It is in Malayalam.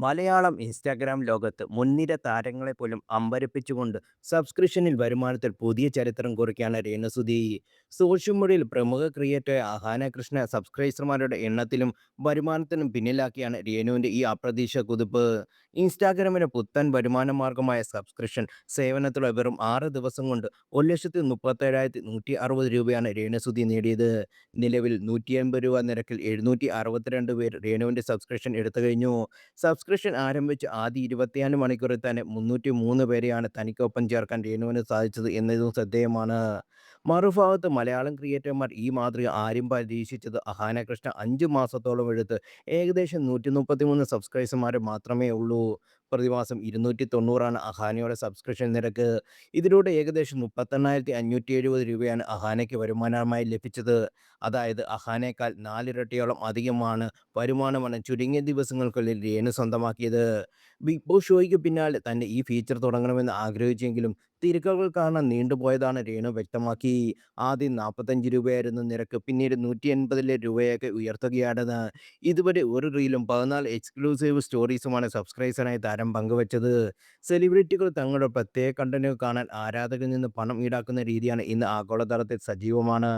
മലയാളം ഇൻസ്റ്റാഗ്രാം ലോകത്ത് മുൻനിര താരങ്ങളെ പോലും അമ്പരപ്പിച്ചുകൊണ്ട് സബ്സ്ക്രിപ്ഷനിൽ വരുമാനത്തിൽ പുതിയ ചരിത്രം കുറിക്കുകയാണ് രേണുസുതി. സോഷ്യൽ മീഡിയയിൽ പ്രമുഖ ക്രിയേറ്റർ അഹാന കൃഷ്ണ സബ്സ്ക്രൈബർമാരുടെ എണ്ണത്തിലും വരുമാനത്തിനും പിന്നിലാക്കിയാണ് രേണുവിൻ്റെ ഈ അപ്രതീക്ഷിത കുതിപ്പ്. ഇൻസ്റ്റാഗ്രാമിന് പുത്തൻ വരുമാന മാർഗമായ സബ്സ്ക്രിപ്ഷൻ സേവനത്തിലൂടെ വെറും 6 ദിവസം കൊണ്ട് 1,37,160 രൂപയാണ് രേണുസുതി നേടിയത്. നിലവിൽ 180 രൂപ നിരക്കിൽ 762 പേർ രേണുവിൻ്റെ സബ്സ്ക്രിപ്ഷൻ എടുത്തു കഴിഞ്ഞു. സബ്സ്ക്രിപ്ഷൻ ആരംഭിച്ച് ആദ്യ 24 മണിക്കൂറിൽ തന്നെ 303 പേരെയാണ് തനിക്കൊപ്പം ചേർക്കാൻ രേണുവിന് സാധിച്ചത് എന്നതും ശ്രദ്ധേയമാണ്. മറുഭാഗത്ത് മലയാളം ക്രിയേറ്റർമാർ ഈ മാതൃക ആരും പരീക്ഷിച്ചത് അഹാന കൃഷ്ണ 5 മാസത്തോളം എടുത്ത് ഏകദേശം 133 സബ്സ്ക്രൈബർമാരെ മാത്രമേ ഉള്ളൂ. പ്രതിമാസം 290 അഹാനയുടെ സബ്സ്ക്രിപ്ഷൻ നിരക്ക്. ഇതിലൂടെ ഏകദേശം 38,570 രൂപയാണ് അഹാനയ്ക്ക് വരുമാനമായി ലഭിച്ചത്. അതായത് അഹാനേക്കാൾ 4 ഇരട്ടിയോളം അധികമാണ് വരുമാനമാണ് ചുരുങ്ങിയ ദിവസങ്ങൾക്കുള്ളിൽ രേണു സ്വന്തമാക്കിയത്. ബിഗ് ബോസ് ഷോയ്ക്ക് പിന്നാലെ തന്നെ ഈ ഫീച്ചർ തുടങ്ങണമെന്ന് ആഗ്രഹിച്ചെങ്കിലും തിരക്കുകൾ കാരണം നീണ്ടുപോയതാണ് രേണു വ്യക്തമാക്കി. ആദ്യം 45 രൂപയായിരുന്നു നിരക്ക്, പിന്നീട് 180 രൂപയൊക്കെ ഉയർത്തുകയാണെന്ന്. ഇതുവരെ ഒരു റീലും 14 എക്സ്ക്ലൂസീവ് സ്റ്റോറീസുമാണ് സബ്സ്ക്രൈബേഴ്സിനായി താരം പങ്കുവച്ചത്. സെലിബ്രിറ്റികൾ തങ്ങളുടെ പ്രത്യേക കണ്ടന്റുകൾ കാണാൻ ആരാധകരിൽ നിന്ന് പണം ഈടാക്കുന്ന രീതിയാണ് ഇന്ന് ആഗോളതലത്തിൽ സജീവമാണ്.